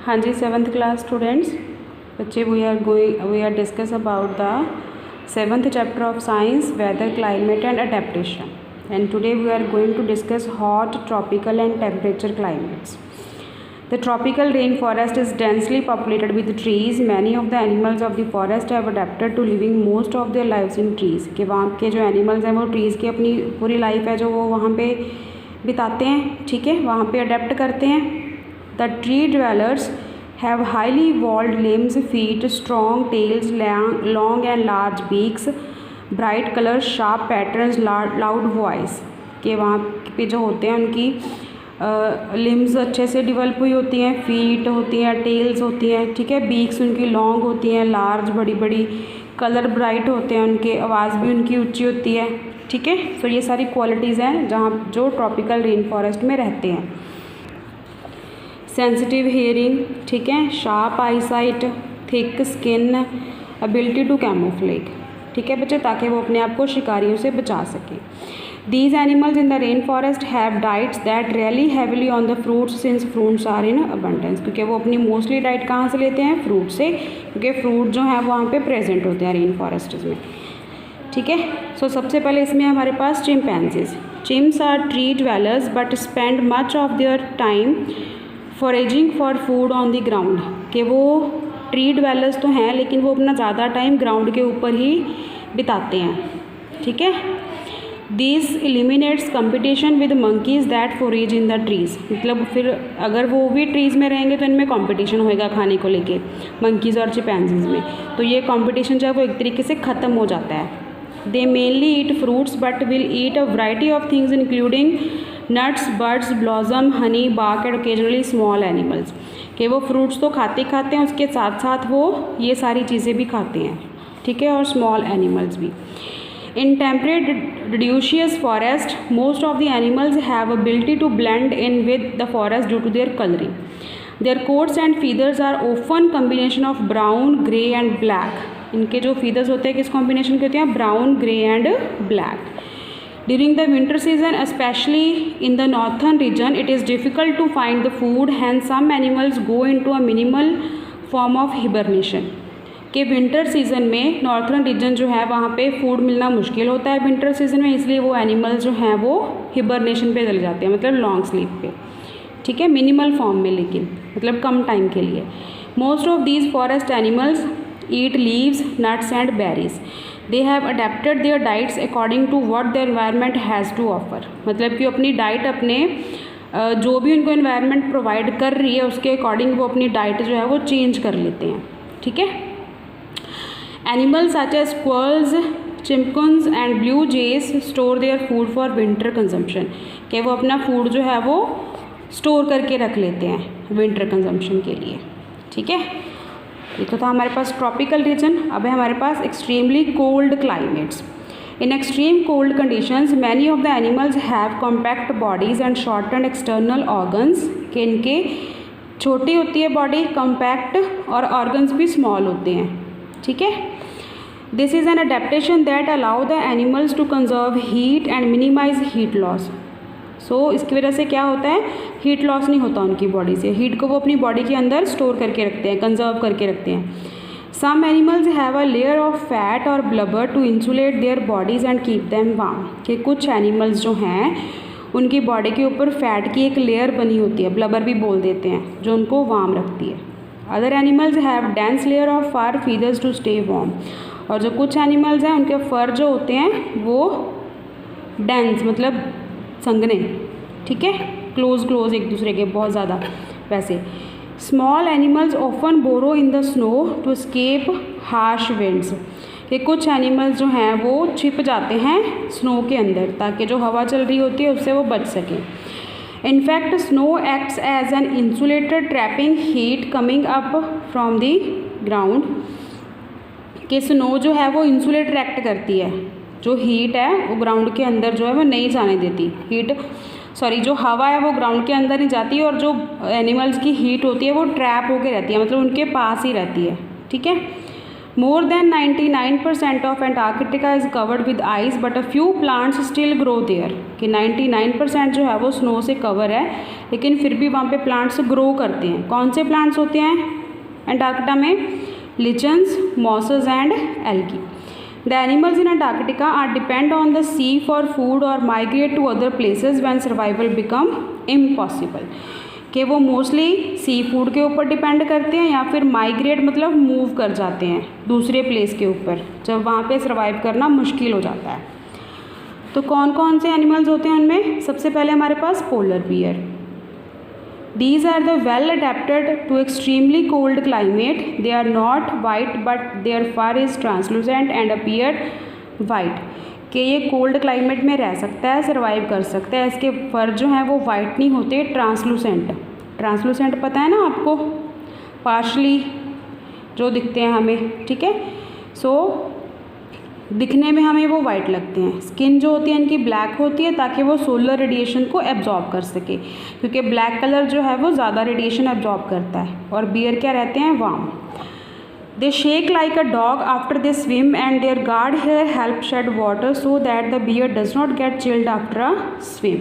हाँ जी, 7th class students बच्चे we are discuss about the 7th chapter of science weather climate and adaptation and today we are going to discuss hot tropical and temperature climates. The tropical rainforest is densely populated with trees. Many of the animals of the forest have adapted to living most of their lives in trees. कि वहाँ के जो animals हैं वो trees की अपनी पूरी life है जो वो वहाँ पे बिताते हैं, ठीक है, वहाँ पे अडेप्ट करते हैं. The tree dwellers have highly evolved limbs, feet, strong tails, long and large beaks, bright colors, sharp patterns, loud voice. कि वहाँ पे जो होते हैं उनकी लिम्स अच्छे से डिवेल्प हुई होती हैं, फीट होती हैं, टेल्स होती हैं, ठीक है, बीक्स उनकी लॉन्ग होती हैं, लार्ज बड़ी बड़ी, कलर ब्राइट होते हैं उनके, आवाज़ भी उनकी ऊंची होती है, ठीक है. तो ये सारी क्वालिटीज़ हैं जहाँ जो ट्रॉपिकल रेन फॉरेस्ट में रहते हैं. सेंसिटिव हेयरिंग, ठीक है, sharp eyesight, thick skin, ability to camouflage, ठीक है बच्चे, ताकि वो अपने आप को शिकारियों से बचा सकें. These animals in the rainforest have diets that rely heavily on the fruits since fruits are in abundance. क्योंकि वो अपनी मोस्टली डाइट कहाँ से लेते हैं? फ्रूट से, क्योंकि फ्रूट जो है वहाँ पे प्रेजेंट होते हैं रेन फॉरेस्ट में, ठीक है. सो सबसे पहले इसमें हमारे पास chimpanzees. Chimps are tree dwellers but spend much of their time foraging for food on the ground. कि वो ट्री ड्वेलर्स तो हैं लेकिन वो अपना ज़्यादा टाइम ग्राउंड के ऊपर ही बिताते हैं, ठीक है. This eliminates competition with monkeys that forage in the trees. मतलब फिर अगर वो भी ट्रीज़ में रहेंगे तो इनमें कंपटीशन होएगा खाने को लेके, मंकीज़ और चिंपैंजीज़ में. तो ये कंपटीशन जो है वो एक तरीके से ख़त्म हो जाता है. They mainly eat fruits but will eat a variety of things including nuts, birds, blossom, honey, bark and occasionally small animals. कि वो फ्रूट्स तो खाते हैं, उसके साथ साथ वो ये सारी चीज़ें भी खाते हैं, ठीक है, और स्मॉल एनिमल्स भी. In temperate deciduous forest, most of the animals have ability to blend in with the forest due to their coloring. Their coats and feathers are often combination of brown, grey and black. इनके जो feathers होते हैं किस combination के होते हैं? Brown, grey and black. During the winter season, especially in the northern region, it is difficult to find the food, hence some animals go into a minimal form of hibernation. कि winter season में northern reason जो है वहाँ पे food मिलना मुश्किल होता है विंटर सीज़न में, इसलिए वो एनिमल्स जो हैं वो हिबरनेशन पे चले जाते हैं, मतलब लॉन्ग स्लीप पे, ठीक है, मिनिमल फॉर्म में, लेकिन मतलब कम टाइम के लिए. Most of these forest animals eat leaves, nuts and berries. They have adapted their diets according to what the environment has to offer. मतलब कि अपनी डाइट अपने जो भी उनको एनवायरनमेंट प्रोवाइड कर रही है उसके अकॉर्डिंग वो अपनी डाइट जो है वो चेंज कर लेते हैं, ठीक है. Animals such as squirrels, chipmunks and blue jays store their food for winter consumption. कि वो अपना फूड जो है वो स्टोर करके रख लेते हैं विंटर कंजम्पशन के लिए, ठीक है. ये तो था हमारे पास ट्रॉपिकल रीजन. अब है हमारे पास extremely cold climates. In extreme cold conditions many of the animals have compact bodies and shorten external organs. कि इनके छोटी होती है बॉडी, कॉम्पैक्ट, और ऑर्गन्स भी स्मॉल होते हैं, ठीक है. This is an adaptation that allow the animals to conserve heat and minimise heat loss. So इसकी वजह से क्या होता है, हीट लॉस नहीं होता उनकी बॉडी से, हीट को वो अपनी बॉडी के अंदर स्टोर करके रखते हैं, कंजर्व करके रखते हैं. Some animals have a layer of fat और blubber to insulate their bodies and keep them warm. कि कुछ एनिमल्स जो हैं उनकी बॉडी के ऊपर फैट की एक लेयर बनी होती है, ब्लबर भी बोल देते हैं, जो उनको वार्म रखती है. Other animals have dense layer of fur feathers to stay warm. और जो कुछ एनिमल्स हैं उनके फर जो होते हैं वो डेंस, मतलब संघने, ठीक है, क्लोज एक दूसरे के बहुत ज़्यादा. वैसे small animals often burrow in the snow to escape harsh winds. कि कुछ एनिमल्स जो हैं वो छिप जाते हैं स्नो के अंदर ताकि जो हवा चल रही होती है उससे वो बच सकें. In fact, snow acts as an insulator trapping heat coming up from the ground. कि स्नो जो है वो इंसुलेटर एक्ट करती है, जो हीट है वो ग्राउंड के अंदर जो है वो नहीं जाने देती. जो हवा है वो ग्राउंड के अंदर नहीं जाती और जो एनिमल्स की हीट होती है वो ट्रैप होके रहती है, मतलब उनके पास ही रहती है, ठीक है. More than 99% of Antarctica is covered with ice, but a few plants still grow there. कि 99% जो है वो स्नो से कवर है, लेकिन फिर भी वहाँ पे प्लांट्स ग्रो करते हैं. कौन से प्लांट्स होते हैं अंटार्कटिका में? Lichens, mosses and algae. The animals in Antarctica are depend on the sea for food or migrate to other places when survival become impossible. कि वो मोस्टली सी फूड के ऊपर डिपेंड करते हैं या फिर माइग्रेट मतलब मूव कर जाते हैं दूसरे प्लेस के ऊपर जब वहाँ पे सर्वाइव करना मुश्किल हो जाता है. तो कौन कौन से एनिमल्स होते हैं उनमें? सबसे पहले हमारे पास polar bear. These are the well adapted to extremely cold climate. They are not white but their fur is translucent and appear white. कि ये कोल्ड क्लाइमेट में रह सकता है, सर्वाइव कर सकता है. इसके फर जो हैं वो वाइट नहीं होते, ट्रांसलूसेंट. ट्रांसलूसेंट पता है ना आपको, पार्शली जो दिखते हैं हमें, ठीक है. सो दिखने में हमें वो वाइट लगते हैं. स्किन जो होती है इनकी ब्लैक होती है ताकि वो सोलर रेडिएशन को एब्जॉर्ब कर सके, क्योंकि ब्लैक कलर जो है वो ज़्यादा रेडिएशन एब्जॉर्ब करता है. और बियर क्या रहते हैं? Warm. They shake like a dog after they swim and their guard hair help shed water so that the bear does not get chilled after a swim.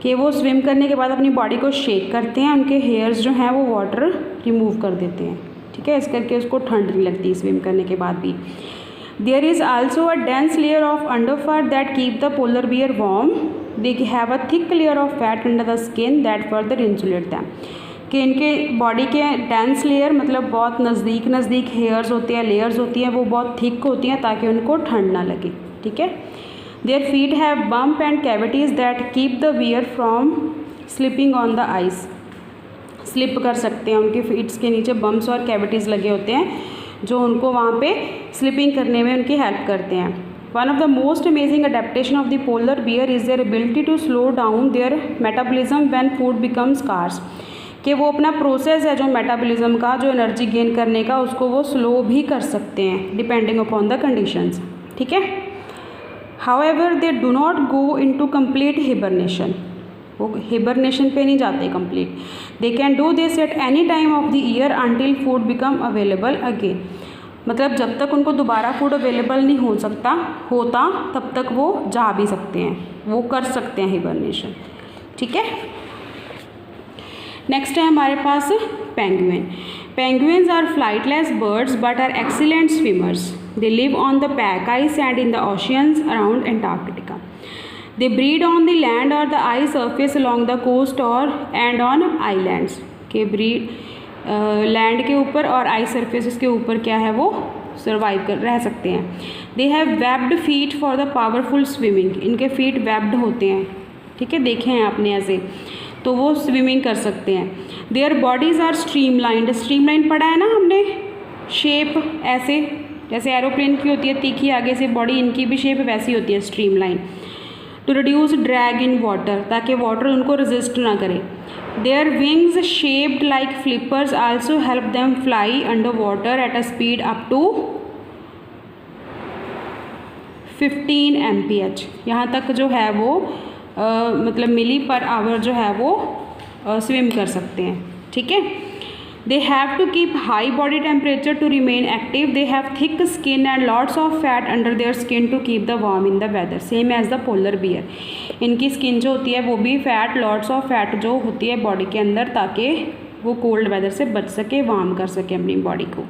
कि वो स्विम करने के बाद अपनी बॉडी को शेक करते हैं, उनके हेयर्स जो हैं वो वाटर रिमूव कर देते हैं, ठीक है. इस करके उसको ठंड नहीं लगती स्विम करने के बाद भी. There is also a dense layer of underfur that keep the polar bear warm. They have a thick layer of fat under the skin that further insulate them. कि इनके बॉडी के डेंस लेयर मतलब बहुत नज़दीक hairs होते हैं, layers होती हैं, वो बहुत थिक होती हैं ताकि उनको ठंड ना लगे, ठीक है. Their feet have bump and cavities that keep the bear from slipping on the ice. Slip कर सकते हैं, उनके फीट्स के नीचे बम्प्स और कैविटीज़ लगे होते हैं जो उनको वहाँ पे स्लिपिंग करने में उनकी हेल्प करते हैं. One of the most amazing adaptation of the polar bear is their ability to slow down their metabolism when food becomes scarce. कि वो अपना प्रोसेस है जो मेटाबॉलिज्म का, जो एनर्जी गेन करने का, उसको वो स्लो भी कर सकते हैं डिपेंडिंग अपॉन द कंडीशंस, ठीक है. However they do not go into complete hibernation. वो हिबरनेशन पे नहीं जाते complete. They can do this at any time of the year until food become available again. मतलब जब तक उनको दोबारा फूड अवेलेबल नहीं होता तब तक वो जा भी सकते हैं, वो कर सकते हैं हिबरनेशन, ठीक है. नेक्स्ट है हमारे पास penguin. Penguins are flightless birds but are excellent swimmers. They live on the pack ice and in the oceans around Antarctica. They breed on the land or the ice surface along the coast and on islands. के breed land के ऊपर और ice surface के ऊपर क्या है वो survive कर रह सकते हैं. They have webbed feet for the powerful swimming. इनके फीट वेब्ड होते हैं, ठीक है, देखे हैं आपने ऐसे, तो वो स्विमिंग कर सकते हैं. Their bodies are streamlined. Streamline पढ़ा है ना हमने, शेप ऐसे जैसे एरोप्लेन की होती है तीखी आगे से बॉडी, इनकी भी शेप वैसी होती है streamline. To reduce drag in water, ताकि वाटर उनको रेजिस्ट ना करे. Their wings shaped like flippers also help them fly under water at a speed up to 15 mph. यहाँ तक जो है वो मतलब मिली पर आवर जो है वो स्विम कर सकते हैं, ठीक है. They have to keep high body temperature to remain active. They have thick skin and lots of fat under their skin to keep the warm in the weather. Same as the polar bear. इनकी skin जो होती है वो भी fat, lots of fat जो होती है body के अंदर, ताकि वो कोल्ड वेदर से बच सके, वार्म कर सके अपनी बॉडी को.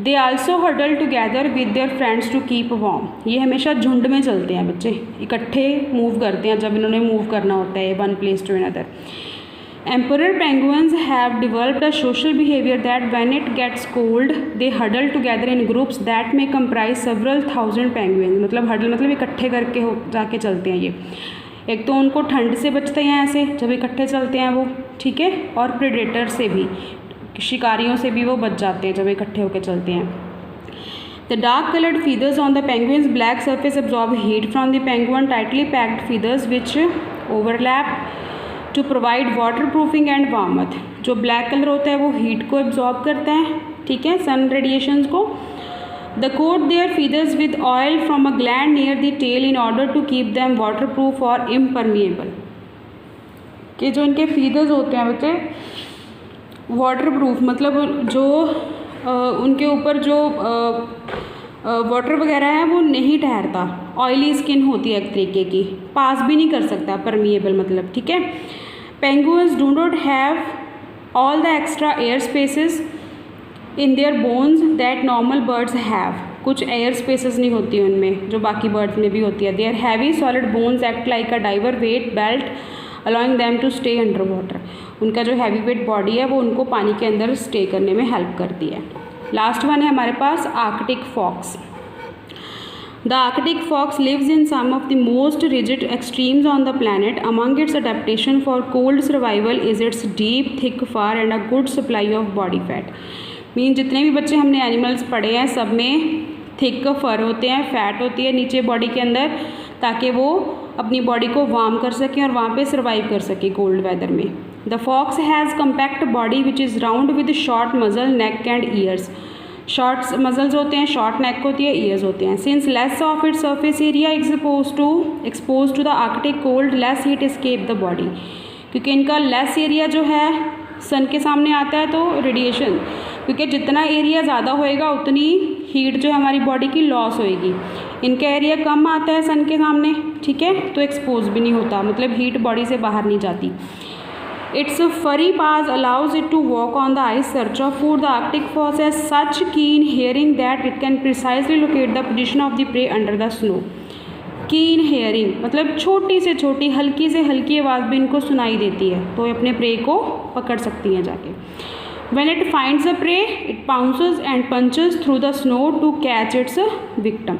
They also huddle together with their friends to keep warm. ये हमेशा झुंड में चलते हैं बच्चे, इकट्ठे मूव करते हैं जब इन्होंने मूव करना होता है one place to another. Emperor penguins have developed a social behavior that when it gets cold, they huddle together in groups that may comprise several thousand penguins. मतलब huddle मतलब इकट्ठे करके जाके चलते हैं ये. एक तो उनको ठंड से बचते हैं ऐसे जब इकट्ठे चलते हैं वो, ठीक है, और प्रेडेटर से भी, शिकारियों से भी वो बच जाते हैं जब इकट्ठे होकर चलते हैं. The dark colored feathers on the penguin's black surface absorb heat from the penguin tightly packed feathers which overlap to provide water proofing and warmth. जो ब्लैक कलर होता है वो हीट को एब्जॉर्ब करता है, ठीक है, सन रेडिएशंस को. The coat their feathers with oil from a gland near the tail in order to keep them water proof और इम्परमिएबल. कि जो इनके फीदर्स होते हैं बच्चे वाटर प्रूफ मतलब जो उनके ऊपर जो वाटर वगैरह है वो नहीं ठहरता, ऑयली स्किन होती है एक तरीके की, पास भी नहीं कर सकता, परमिएबल मतलब, ठीक है। Penguins do not have all the extra air spaces in their bones that normal birds have, कुछ एयर स्पेसेस नहीं होती उनमें जो बाकी बर्ड्स में भी होती है। Their heavy solid bones act like a diver weight belt allowing them to stay under water, उनका जो हैवी वेट बॉडी है वो उनको पानी के अंदर स्टे करने में हेल्प करती है। लास्ट वन है हमारे पास Arctic fox. The Arctic fox lives in some of the most rigid extremes on the planet. Among its adaptation for cold survival is its deep thick fur and a good supply of body fat. Mean जितने भी बच्चे हमने animals पढ़े हैं सब में thick फर होते हैं, फैट होती है नीचे बॉडी के अंदर, ताकि वो अपनी बॉडी को वार्म कर सकें और वहाँ पे सर्वाइव कर सकें कोल्ड वेदर में। The fox has compact body which is round with short muscle neck and ears. Short muscles होते हैं, शॉर्ट नेक होती है, ईयर्स होते हैं। Since less of it surface area expose to the Arctic cold less heat escape the body, क्योंकि इनका less area जो है सन के सामने आता है तो रेडिएशन, क्योंकि जितना एरिया ज़्यादा होएगा उतनी हीट जो है हमारी बॉडी की लॉस होएगी। इनका एरिया कम आता है सन के सामने, ठीक है, तो एक्सपोज भी नहीं होता, मतलब हीट बॉडी से बाहर नहीं जाती। Its furry paws allows it to walk on the ice search of food. The Arctic fox has such keen hearing that it can precisely locate the position of the prey under the snow. कीन hearing मतलब छोटी से छोटी हल्की से हल्की आवाज़ भी इनको सुनाई देती है, तो अपने प्रे को पकड़ सकती हैं जाके। When it finds a prey, it pounces and punches through the snow to catch its victim.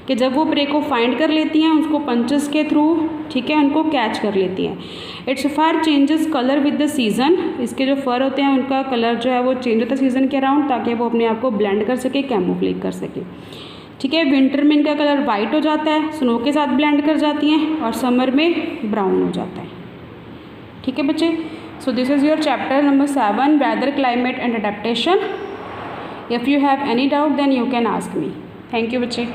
कि जब वो प्रे को फाइंड कर लेती हैं उसको पंचेस के थ्रू, ठीक है, उनको कैच कर लेती हैं। It's for changes colour with the season, इसके जो फर होते हैं उनका कलर जो है वो चेंज होता है सीज़न के अराउंड, ताकि वो अपने आप को ब्लेंड कर सके, कैमोफ्लेज कर सके, ठीक है। विंटर में इनका कलर वाइट हो जाता है, स्नो के साथ ब्लेंड कर जाती हैं, और समर में ब्राउन हो जाता है, ठीक है बच्चे। So this is your chapter number 7, weather, climate and adaptation. If you have any doubt then you can ask me. Thank you बच्चे।